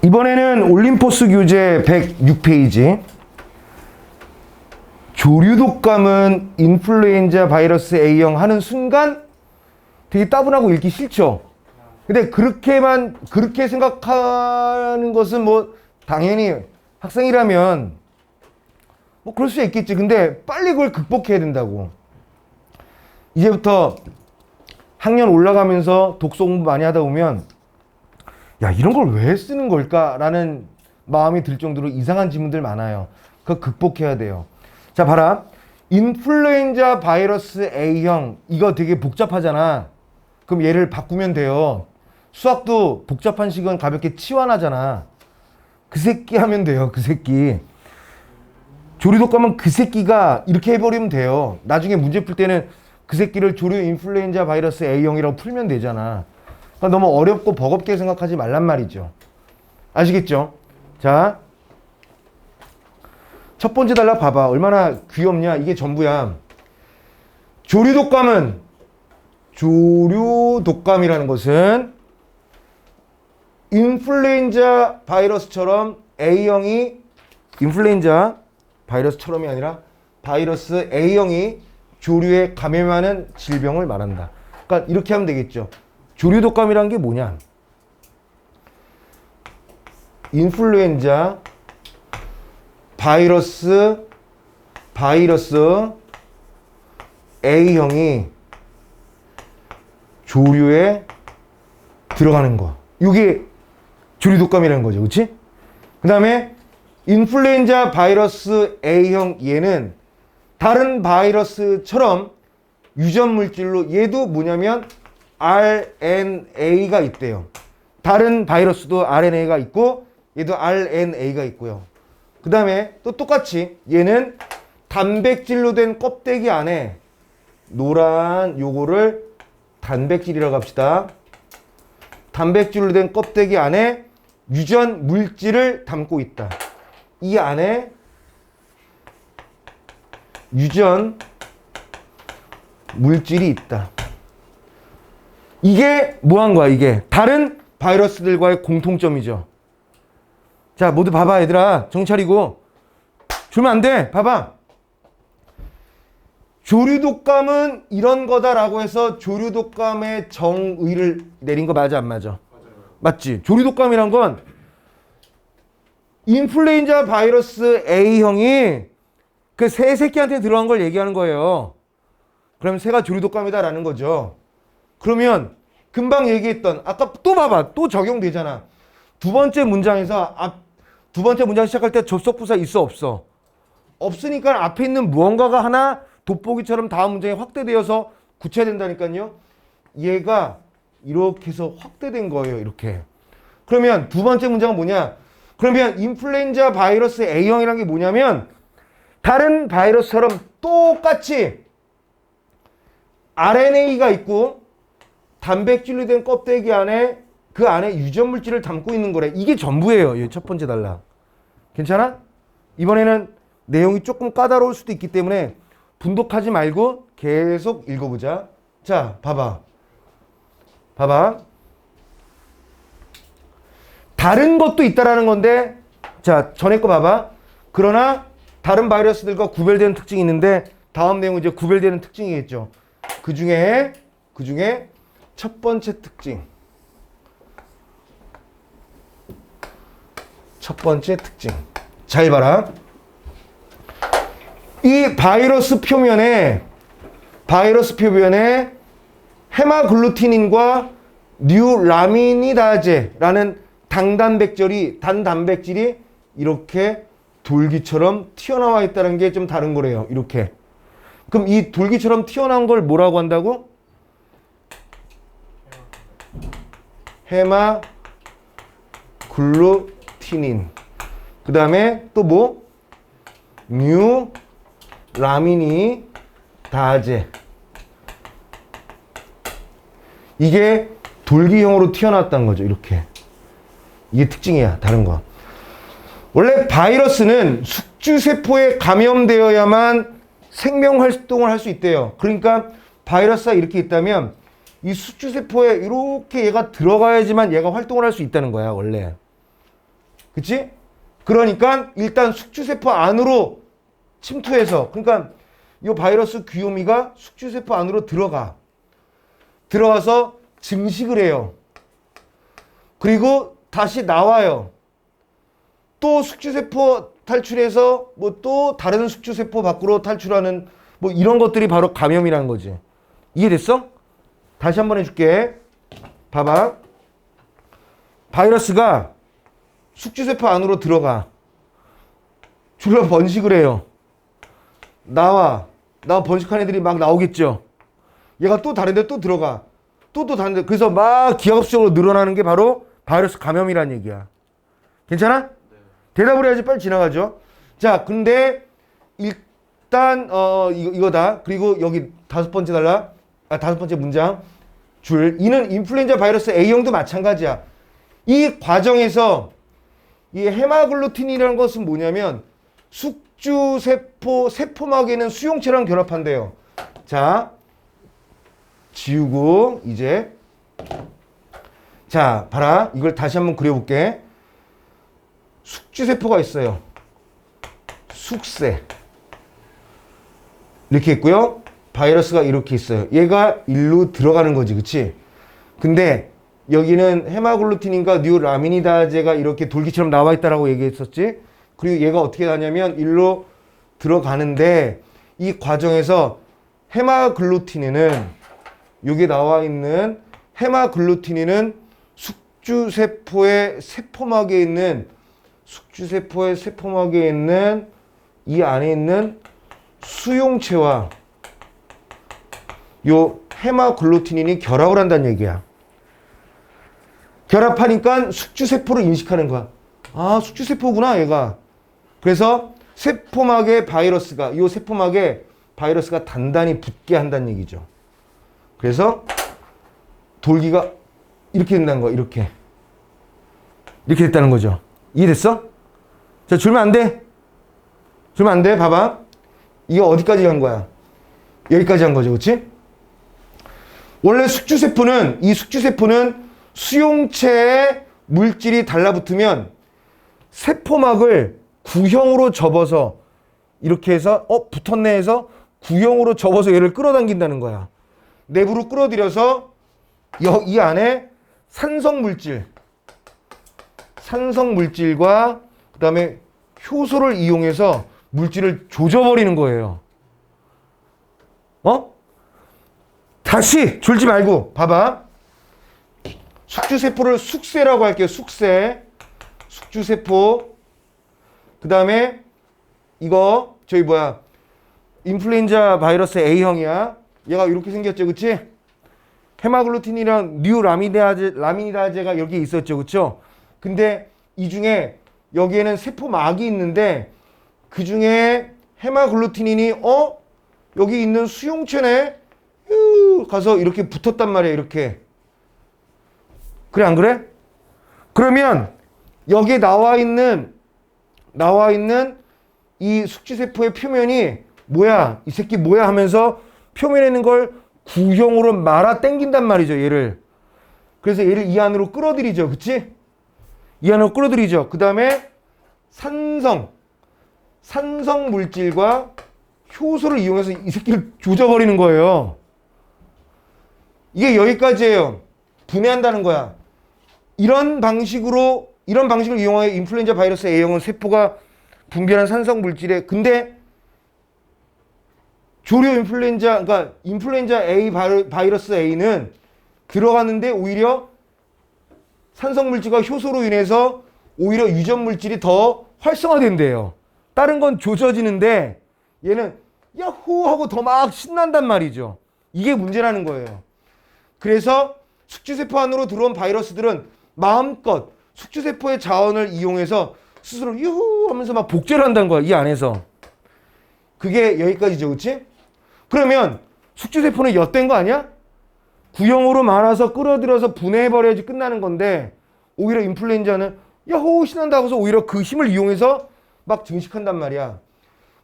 이번에는 올림포스 교재 106페이지. 조류 독감은 인플루엔자 바이러스 A형 하는 순간 되게 따분하고 읽기 싫죠. 근데 그렇게 생각하는 것은 뭐 당연히 학생이라면 뭐 그럴 수 있겠지. 근데 빨리 그걸 극복해야 된다고. 이제부터 학년 올라가면서 독서 공부 많이 하다 보면 야, 이런 걸 왜 쓰는 걸까라는 마음이 들 정도로 이상한 지문들 많아요. 그거 극복해야 돼요. 자, 봐라. 인플루엔자 바이러스 A형, 이거 되게 복잡하잖아. 그럼 얘를 바꾸면 돼요. 수학도 복잡한 식은 가볍게 치환하잖아. 그 새끼 하면 돼요. 그 새끼. 조류 독감은 그 새끼가 이렇게 해버리면 돼요. 나중에 문제 풀 때는 그 새끼를 조류 인플루엔자 바이러스 A형이라고 풀면 되잖아. 그러니까 너무 어렵고 버겁게 생각하지 말란 말이죠. 아시겠죠? 자, 첫 번째 단락 봐봐. 얼마나 귀엽냐. 이게 전부야. 조류 독감이라는 것은 인플루엔자 바이러스처럼 A형이 인플루엔자 바이러스처럼이 아니라 바이러스 A형이 조류에 감염하는 질병을 말한다. 그러니까 이렇게 하면 되겠죠. 조류 독감이란 게 뭐냐? 인플루엔자 바이러스 A형이 조류에 들어가는 거. 이게 조류 독감이라는 거죠. 그렇지? 그 다음에 인플루엔자 바이러스 A형 얘는 다른 바이러스처럼 유전 물질로 얘도 뭐냐면 RNA가 있대요. 다른 바이러스도 RNA가 있고 얘도 RNA가 있고요. 그 다음에 또 똑같이 얘는 단백질로 된 껍데기 안에 노란 요거를 단백질이라고 합시다. 단백질로 된 껍데기 안에 유전 물질을 담고 있다. 이 안에 유전 물질이 있다. 이게 뭐 한 거야, 이게? 다른 바이러스들과의 공통점이죠. 자, 모두 봐봐, 얘들아. 정신 차리고. 주면 안 돼. 봐봐. 조류 독감은 이런 거다라고 해서 조류 독감의 정의를 내린 거 맞아, 안 맞아? 맞아요. 맞지? 조류 독감이란 건 인플루엔자 바이러스 A형이 그 새 새끼한테 들어간 걸 얘기하는 거예요. 그러면 새가 조류 독감이다라는 거죠. 그러면 금방 얘기했던 아까 또 봐봐. 또 적용되잖아. 두 번째 문장에서 두 번째 문장 시작할 때 접속부사 있어 없어? 없으니까 앞에 있는 무언가가 하나 돋보기처럼 다음 문장에 확대되어서 구체화된다니까요. 얘가 이렇게 해서 확대된 거예요. 이렇게. 그러면 두 번째 문장은 뭐냐? 그러면 인플루엔자 바이러스 A형이라는 게 뭐냐면 다른 바이러스처럼 똑같이 RNA가 있고 단백질로 된 껍데기 안에 그 안에 유전 물질을 담고 있는 거래. 이게 전부예요. 이 첫 번째 단락. 괜찮아? 이번에는 내용이 조금 까다로울 수도 있기 때문에 분독하지 말고 계속 읽어보자. 자, 봐봐. 다른 것도 있다라는 건데, 자, 전에 거 봐봐. 그러나 다른 바이러스들과 구별되는 특징이 있는데 다음 내용은 이제 구별되는 특징이겠죠. 그 중에 첫 번째 특징. 첫 번째 특징. 잘 봐라. 이 바이러스 표면에 헤마글루티닌과 뉴라미니다제라는 단단백질이 이렇게 돌기처럼 튀어나와 있다는 게 좀 다른 거래요. 이렇게. 그럼 이 돌기처럼 튀어나온 걸 뭐라고 한다고? 헤마글루티닌. 그 다음에 또 뭐? 뉴라미니다제. 이게 돌기형으로 튀어나왔다는 거죠. 이렇게. 이게 특징이야. 다른 거. 원래 바이러스는 숙주세포에 감염되어야만 생명활동을 할 수 있대요. 그러니까 바이러스가 이렇게 있다면 이 숙주세포에 이렇게 얘가 들어가야지만 얘가 활동을 할 수 있다는 거야, 원래. 그치? 그러니까 일단 숙주세포 안으로 침투해서, 그러니까 이 바이러스 귀요미가 숙주세포 안으로 들어와서 증식을 해요. 그리고 다시 나와요. 또 숙주세포 탈출해서 뭐 또 다른 숙주세포 밖으로 탈출하는 뭐 이런 것들이 바로 감염이라는 거지. 이해됐어? 다시 한번 해줄게. 봐봐. 바이러스가 숙주세포 안으로 들어가. 줄로 번식을 해요. 나와 번식한 애들이 막 나오겠죠. 얘가 또 다른 데 또 들어가. 또 다른 데. 그래서 막 기하급수적으로 늘어나는 게 바로 바이러스 감염이라는 얘기야. 괜찮아? 네. 대답을 해야지 빨리 지나가죠. 자, 근데 일단 이거다. 그리고 여기 다섯 번째 문장 줄. 이는 인플루엔자 바이러스 A형도 마찬가지야. 이 과정에서 이 헤마글루틴이라는 것은 뭐냐면 숙주세포 세포막에 있는 수용체랑 결합한대요. 자, 지우고 이제 자, 봐라. 이걸 다시 한번 그려볼게. 숙주세포가 있어요. 숙세. 이렇게 있고요. 바이러스가 이렇게 있어요. 얘가 일로 들어가는 거지, 그치? 근데 여기는 헤마글루틴인과 뉴라미니다제가 이렇게 돌기처럼 나와 있다라고 얘기했었지? 그리고 얘가 어떻게 가냐면 일로 들어가는데 이 과정에서 헤마글루틴에는 여기 나와 있는 헤마글루틴에는 숙주세포의 세포막에 있는 이 안에 있는 수용체와 요 헤마글루틴이 결합을 한다는 얘기야. 결합하니까 숙주세포를 인식하는 거야. 아, 숙주세포구나 얘가. 그래서 세포막에 바이러스가 단단히 붙게 한다는 얘기죠. 그래서 돌기가 이렇게 된다는 거야. 이렇게 됐다는 거죠. 이해됐어? 자, 줄면 안 돼. 봐봐. 이거 어디까지 간 거야? 여기까지 한 거죠. 그치? 원래 이 숙주세포는 수용체에 물질이 달라붙으면 세포막을 구형으로 접어서 이렇게 해서 붙었네 해서 구형으로 접어서 얘를 끌어당긴다는 거야. 내부로 끌어들여서 이 안에 산성물질과 그 다음에 효소를 이용해서 물질을 조져버리는 거예요. 다시 줄지 말고 봐봐. 숙주세포를 숙세라고 할게요. 숙주세포. 그 다음에 이거 인플루엔자 바이러스 A형이야. 얘가 이렇게 생겼죠, 그치? 헤마글루틴이랑 뉴라미니다제가 여기 있었죠, 그쵸? 근데 이 중에 여기에는 세포막이 있는데 그 중에 헤마글루틴이 여기 있는 수용체네 가서 이렇게 붙었단 말이야. 이렇게. 그래 안 그래? 그러면 여기에 나와 있는 이 숙주세포의 표면이 뭐야? 이 새끼 뭐야? 하면서 표면에 있는 걸 구형으로 말아 당긴단 말이죠. 얘를. 그래서 얘를 이 안으로 끌어들이죠. 그치? 이 안으로 끌어들이죠. 그 다음에 산성 물질과 효소를 이용해서 이 새끼를 조져버리는 거예요. 이게 여기까지예요. 분해한다는 거야. 이런 방식을 이용하여 인플루엔자 바이러스 A형은 세포가 분비하는 산성 물질에, 근데 그러니까 인플루엔자 A 바이러스 A는 들어갔는데 오히려 산성 물질과 효소로 인해서 오히려 유전 물질이 더 활성화된대요. 다른 건 조져지는데 얘는 야호 하고 더 막 신난단 말이죠. 이게 문제라는 거예요. 그래서 숙주세포 안으로 들어온 바이러스들은 마음껏 숙주세포의 자원을 이용해서 스스로 유후 하면서 막 복제를 한다는 거야. 이 안에서. 그게 여기까지죠. 그치? 그러면 숙주세포는 엿된 거 아니야? 구형으로 말아서 끌어들여서 분해해버려야지 끝나는 건데 오히려 인플루엔자는 야호 신난다고 해서 오히려 그 힘을 이용해서 막 증식한단 말이야.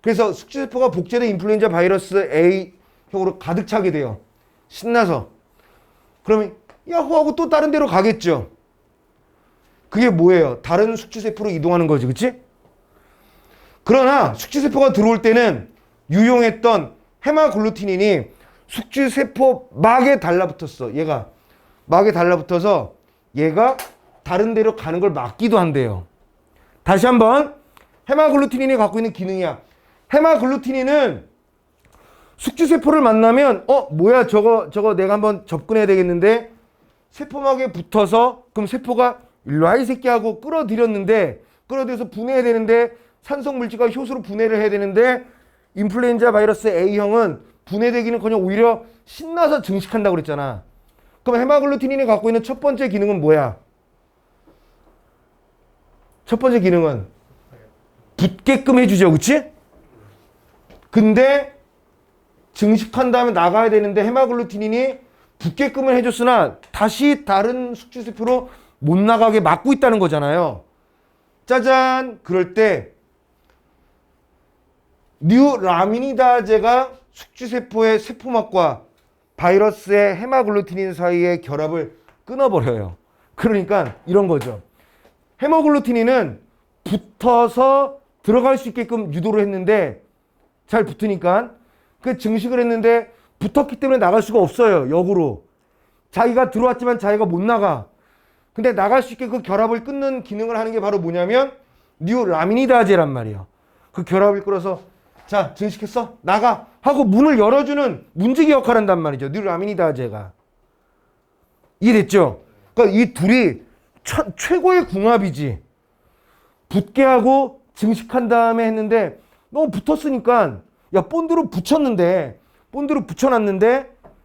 그래서 숙주세포가 복제된 인플루엔자 바이러스 A형으로 가득 차게 돼요. 신나서. 그러면 야호 하고 또 다른 데로 가겠죠. 그게 뭐예요? 다른 숙주세포로 이동하는 거지, 그치? 그러나 숙주세포가 들어올 때는 유용했던 헤마글루티닌이 숙주세포 막에 달라붙었어. 얘가 막에 달라붙어서 얘가 다른 데로 가는 걸 막기도 한대요. 다시 한번 헤마글루티닌이 갖고 있는 기능이야. 헤마글루티닌은 숙주세포를 만나면 뭐야 저거 내가 한번 접근해야 되겠는데 세포막에 붙어서 그럼 세포가 일로 와 이 새끼 하고 끌어들여서 분해해야 되는데 산성물질과 효소로 분해를 해야 되는데 인플루엔자 바이러스 A형은 분해되기는커녕 오히려 신나서 증식한다고 그랬잖아. 그럼 헤마글루티닌이 갖고 있는 첫 번째 기능은 뭐야? 첫 번째 기능은 붙게끔 해주죠, 그치? 근데 증식한 다음에 나가야 되는데 헤마글루티닌이 붙게끔은 해줬으나 다시 다른 숙주세포로 못 나가게 막고 있다는 거잖아요. 짜잔! 그럴 때 뉴라미니다제가 숙주세포의 세포막과 바이러스의 헤마글루티닌 사이의 결합을 끊어버려요. 그러니까 이런 거죠. 헤모글루티닌은 붙어서 들어갈 수 있게끔 유도를 했는데 잘 붙으니까 그 증식을 했는데 붙었기 때문에 나갈 수가 없어요. 역으로. 자기가 들어왔지만 자기가 못 나가. 근데 나갈 수 있게 그 결합을 끊는 기능을 하는 게 바로 뭐냐면 뉴라미니다제란 말이에요. 그 결합을 끌어서 자 증식했어? 나가! 하고 문을 열어주는 문지기 역할을 한단 말이죠. 뉴라미니다제가. 이해됐죠? 그러니까 이 둘이 최고의 궁합이지. 붙게 하고 증식한 다음에 했는데 너무 붙었으니까 야 본드로 붙여놨는데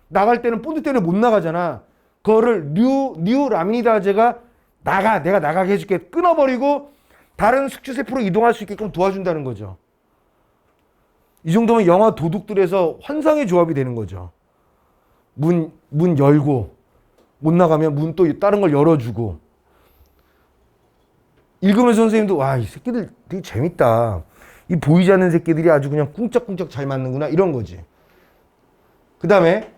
나갈 때는 본드 때문에 못 나가잖아. 그거를 뉴라미니다제가 내가 나가게 해줄게 끊어버리고 다른 숙주세포로 이동할 수 있게끔 도와준다는 거죠. 이 정도면 영화 도둑들에서 환상의 조합이 되는 거죠. 문 열고 못 나가면 문 또 다른 걸 열어주고. 읽으면서 선생님도 와, 이 새끼들 되게 재밌다. 이 보이지 않는 새끼들이 아주 그냥 꿍짝꿍짝 잘 맞는구나 이런 거지. 그 다음에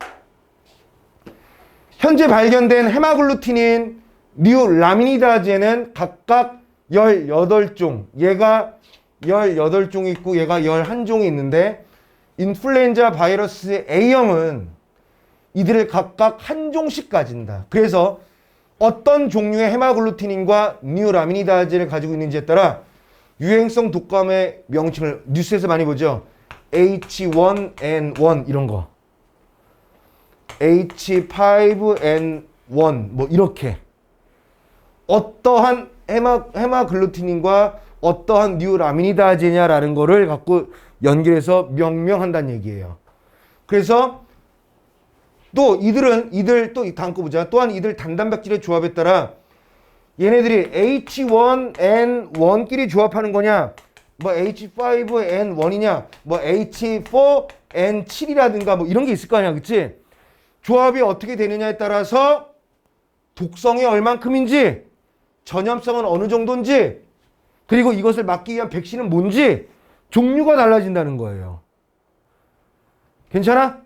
현재 발견된 헤마글루티닌, 뉴라미니다제는 각각 18종. 얘가 18종이 있고 얘가 11종이 있는데 인플루엔자 바이러스 A형은 이들을 각각 한 종씩 가진다. 그래서 어떤 종류의 헤마글루티닌과 뉴라미니다제를 가지고 있는지에 따라 유행성 독감의 명칭을 뉴스에서 많이 보죠. H1N1 이런 거. H5N1 뭐 이렇게. 어떠한 헤마글루티닌과 어떠한 뉴라미니다제냐라는 거를 갖고 연결해서 명명한다는 얘기예요. 그래서 또 이들 또 다음 거 보자. 또한 이들 단단백질의 조합에 따라 얘네들이 H1N1끼리 조합하는 거냐, 뭐 H5N1이냐, 뭐 H4N7이라든가 뭐 이런 게 있을 거 아니야, 그치? 조합이 어떻게 되느냐에 따라서 독성이 얼만큼인지, 전염성은 어느 정도인지, 그리고 이것을 막기 위한 백신은 뭔지 종류가 달라진다는 거예요. 괜찮아?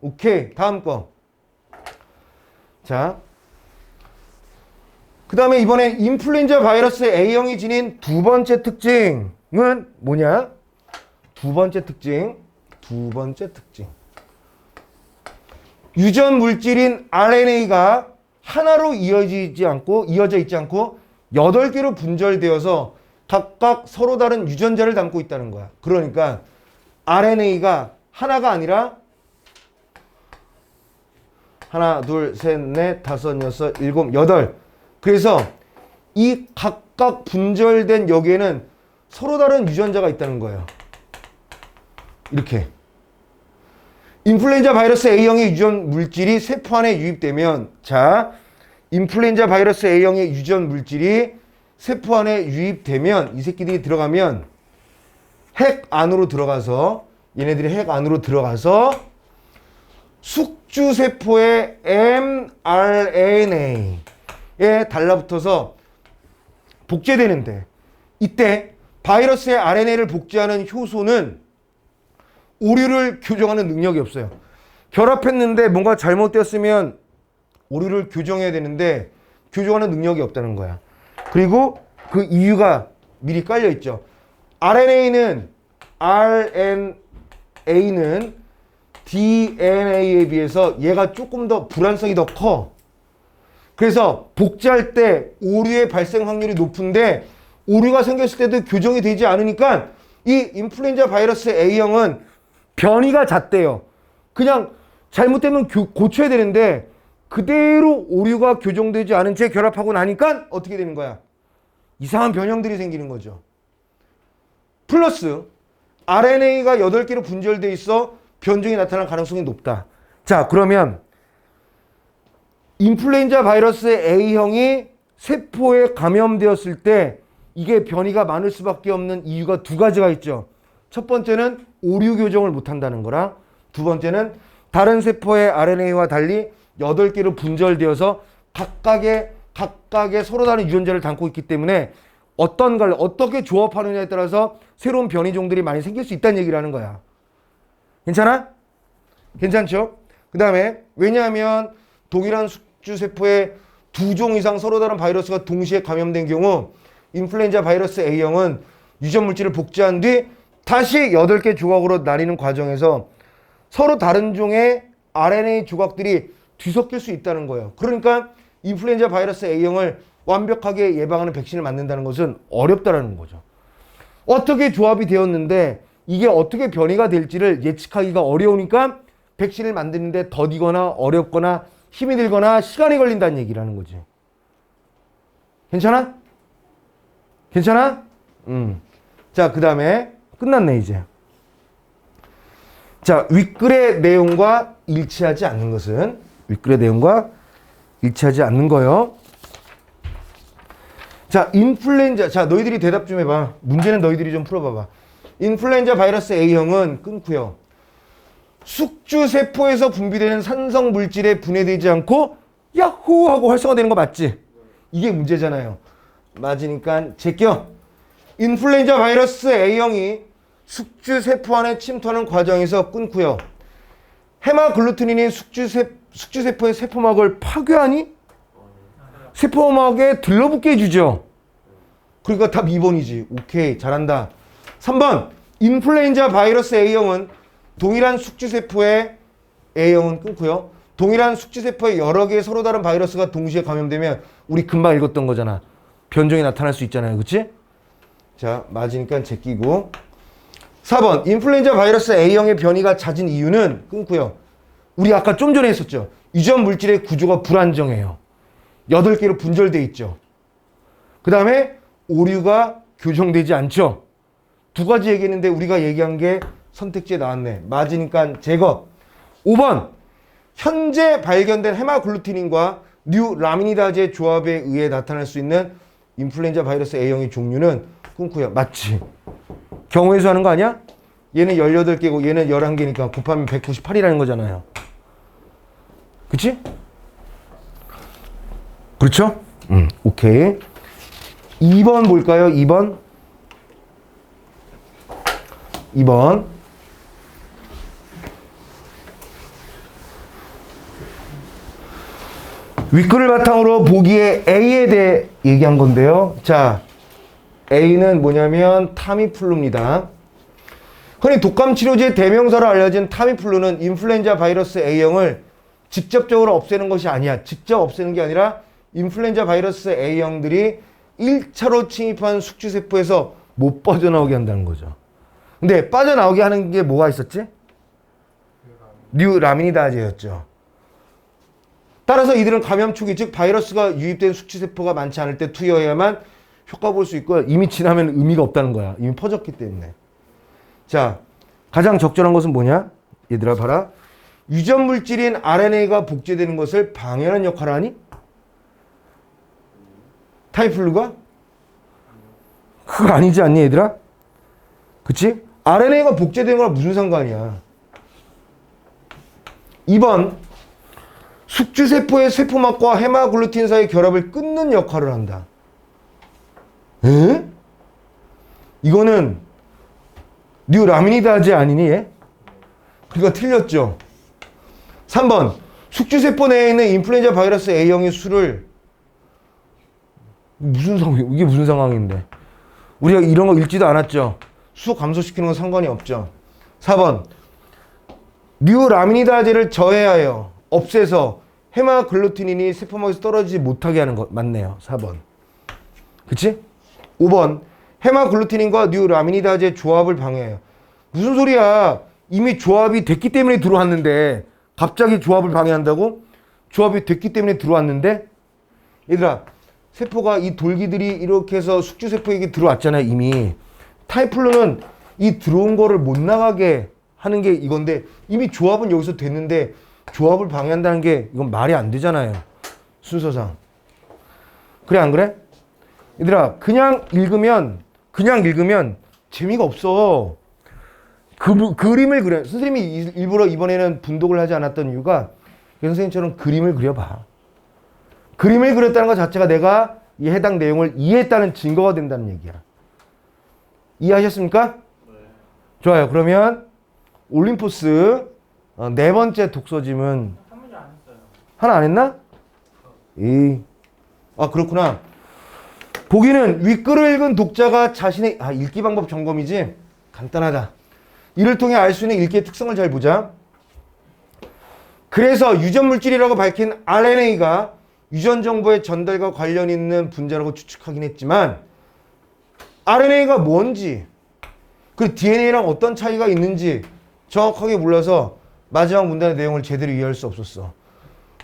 오케이. 다음 거. 자, 그 다음에 이번엔 인플루엔자 바이러스 A형이 지닌 두 번째 특징은 뭐냐? 두 번째 특징. 유전 물질인 RNA가 하나로 이어져 있지 않고 8개로 분절되어서 각각 서로 다른 유전자를 담고 있다는 거야. 그러니까 RNA가 하나가 아니라 하나, 둘, 셋, 넷, 다섯, 여섯, 일곱, 여덟. 그래서 이 각각 분절된 여기에는 서로 다른 유전자가 있다는 거예요. 이렇게. 인플루엔자 바이러스 A형의 유전 물질이 세포 안에 유입되면, 자, 인플루엔자 바이러스 A형의 유전 물질이 세포 안에 유입되면, 이 새끼들이 들어가면 핵 안으로 들어가서, 얘네들이 핵 안으로 들어가서 숙주세포의 mRNA에 달라붙어서 복제되는데, 이때 바이러스의 RNA를 복제하는 효소는 오류를 교정하는 능력이 없어요. 결합했는데 뭔가 잘못되었으면 오류를 교정해야 되는데 교정하는 능력이 없다는 거야. 그리고 그 이유가 미리 깔려 있죠. RNA는 DNA에 비해서 얘가 조금 더 불안성이 더 커. 그래서 복제할 때 오류의 발생 확률이 높은데 오류가 생겼을 때도 교정이 되지 않으니까 이 인플루엔자 바이러스 A형은 변이가 잦대요. 그냥 잘못되면 고쳐야 되는데 그대로 오류가 교정되지 않은 채 결합하고 나니까 어떻게 되는 거야? 이상한 변형들이 생기는 거죠. 플러스 RNA가 8개로 분절돼 있어 변종이 나타날 가능성이 높다. 자, 그러면 인플루엔자 바이러스 A형이 세포에 감염되었을 때 이게 변이가 많을 수밖에 없는 이유가 두 가지가 있죠. 첫 번째는 오류 교정을 못한다는 거랑 두 번째는 다른 세포의 RNA와 달리 8개로 분절되어서 각각의 서로 다른 유전자를 담고 있기 때문에 어떤 걸 어떻게 조합하느냐에 따라서 새로운 변이종들이 많이 생길 수 있다는 얘기를 하는 거야. 괜찮아? 괜찮죠? 그 다음에 왜냐하면 동일한 숙주세포에 2종 이상 서로 다른 바이러스가 동시에 감염된 경우 인플루엔자 바이러스 A형은 유전 물질을 복제한 뒤 다시 8개 조각으로 나뉘는 과정에서 서로 다른 종의 RNA 조각들이 뒤섞일 수 있다는 거예요. 그러니까 인플루엔자 바이러스 A형을 완벽하게 예방하는 백신을 만든다는 것은 어렵다는 거죠. 어떻게 조합이 되었는데 이게 어떻게 변이가 될지를 예측하기가 어려우니까 백신을 만드는데 더디거나 어렵거나 힘이 들거나 시간이 걸린다는 얘기라는 거지. 괜찮아? 괜찮아? 자, 그 다음에 끝났네 이제. 자, 윗글의 내용과 일치하지 않는 것은 윗글의 내용과 일치하지 않는 거요. 자, 인플루엔자. 자, 너희들이 대답 좀 해봐. 문제는 너희들이 좀 풀어봐봐. 인플루엔자 바이러스 A형은 끊고요. 숙주세포에서 분비되는 산성 물질에 분해되지 않고 야호 하고 활성화되는 거 맞지? 이게 문제잖아요. 맞으니까 제껴. 인플루엔자 바이러스 A형이 숙주세포 안에 침투하는 과정에서 끊고요. 헤마글루티닌이 숙주세포의 세포막을 파괴하니? 세포막에 들러붙게 해주죠. 그러니까 답 2번이지. 오케이, 잘한다. 3번, 인플루엔자 바이러스 A형은 동일한 숙주세포의 A형은 끊고요. 동일한 숙주세포에 여러 개의 서로 다른 바이러스가 동시에 감염되면 우리 금방 읽었던 거잖아. 변종이 나타날 수 있잖아요. 그치? 자, 맞으니까 제끼고. 4번, 인플루엔자 바이러스 A형의 변이가 잦은 이유는 끊고요. 우리 아까 좀 전에 했었죠. 유전 물질의 구조가 불안정해요. 8개로 분절돼 있죠. 그 다음에 오류가 교정되지 않죠. 두 가지 얘기했는데 우리가 얘기한 게 선택지에 나왔네. 맞으니까 제거. 5번, 현재 발견된 헤마글루티닌과 뉴라미니다제 조합에 의해 나타날 수 있는 인플루엔자 바이러스 A형의 종류는 끊고요. 맞지? 경우에서 하는 거 아니야? 얘는 18개고 얘는 11개니까 곱하면 198이라는 거잖아요. 그치? 그렇죠? 오케이. 2번 볼까요? 2번. 윗글을 바탕으로 보기에 A에 대해 얘기한 건데요. 자, A는 뭐냐면 타미플루입니다. 흔히 독감 치료제 대명사로 알려진 타미플루는 인플루엔자 바이러스 A형을 직접적으로 없애는 것이 아니야. 직접 없애는 게 아니라 인플루엔자 바이러스 A형들이 1차로 침입한 숙주세포에서 못 빠져나오게 한다는 거죠. 근데 빠져나오게 하는 게 뭐가 있었지? 뉴라미니다제였죠. 따라서 이들은 감염 초기, 즉 바이러스가 유입된 숙주세포가 많지 않을 때 투여해야만 효과 볼 수 있고 이미 지나면 의미가 없다는 거야. 이미 퍼졌기 때문에. 자, 가장 적절한 것은 뭐냐? 얘들아 봐라. 유전 물질인 RNA가 복제되는 것을 방해하는 역할을 하니? 타미플루가? 그거 아니지 않니 얘들아? 그치? RNA가 복제되는 거랑 무슨 상관이야? 2번, 숙주세포의 세포막과 헤마글루틴 사이의 결합을 끊는 역할을 한다. 에? 이거는 뉴라미니다제 아니니 얘? 그러니까 틀렸죠. 3번, 숙주세포 내에 있는 인플루엔자 바이러스 A형의 수를 무슨 상황, 이게 무슨 상황인데? 우리가 이런 거 읽지도 않았죠? 수 감소시키는 건 상관이 없죠. 4번. 뉴라미니다제를 저해하여 없애서 헤마글루티닌이 세포막에서 떨어지지 못하게 하는 것 맞네요. 4번. 그치? 5번. 헤마글루티닌과 뉴라미니다제 조합을 방해해요. 무슨 소리야? 이미 조합이 됐기 때문에 들어왔는데 갑자기 조합을 방해한다고? 조합이 됐기 때문에 들어왔는데 얘들아 세포가 이 돌기들이 이렇게 해서 숙주세포에게 들어왔잖아요. 이미 타이플로는 이 들어온 거를 못 나가게 하는 게 이건데 이미 조합은 여기서 됐는데 조합을 방해한다는 게 이건 말이 안 되잖아요. 순서상. 그래 안 그래? 얘들아 그냥 읽으면 재미가 없어. 그림을 그려. 선생님이 일부러 이번에는 분독을 하지 않았던 이유가 선생님처럼 그림을 그려봐. 그림을 그렸다는 것 자체가 내가 이 해당 내용을 이해했다는 증거가 된다는 얘기야. 이해하셨습니까? 네. 좋아요. 그러면 올림포스 네 번째 독서짐은 한 문제 안 했어요. 하나 안 했나? 아 그렇구나. 보기는 윗글을 읽은 독자가 자신의 읽기 방법 점검이지? 간단하다. 이를 통해 알 수 있는 읽기의 특성을 잘 보자. 그래서 유전 물질이라고 밝힌 RNA가 유전 정보의 전달과 관련 있는 분자라고 추측하긴 했지만 RNA가 뭔지 그리고 DNA랑 어떤 차이가 있는지 정확하게 몰라서 마지막 문단의 내용을 제대로 이해할 수 없었어.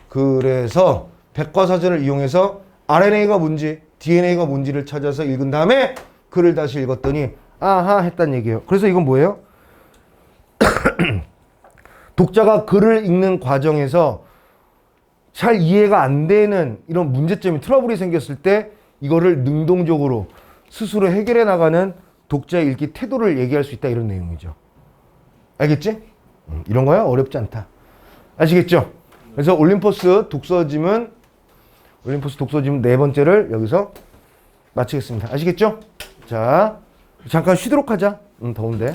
그래서 백과사전을 이용해서 RNA가 뭔지 DNA가 뭔지를 찾아서 읽은 다음에 글을 다시 읽었더니 아하 했단 얘기예요. 그래서 이건 뭐예요? 독자가 글을 읽는 과정에서 잘 이해가 안 되는 이런 문제점이 트러블이 생겼을 때 이거를 능동적으로 스스로 해결해 나가는 독자의 읽기 태도를 얘기할 수 있다 이런 내용이죠. 알겠지? 이런 거야 어렵지 않다. 아시겠죠? 그래서 올림포스 독서짐은 네 번째를 여기서 마치겠습니다. 아시겠죠? 자, 잠깐 쉬도록 하자. 더운데.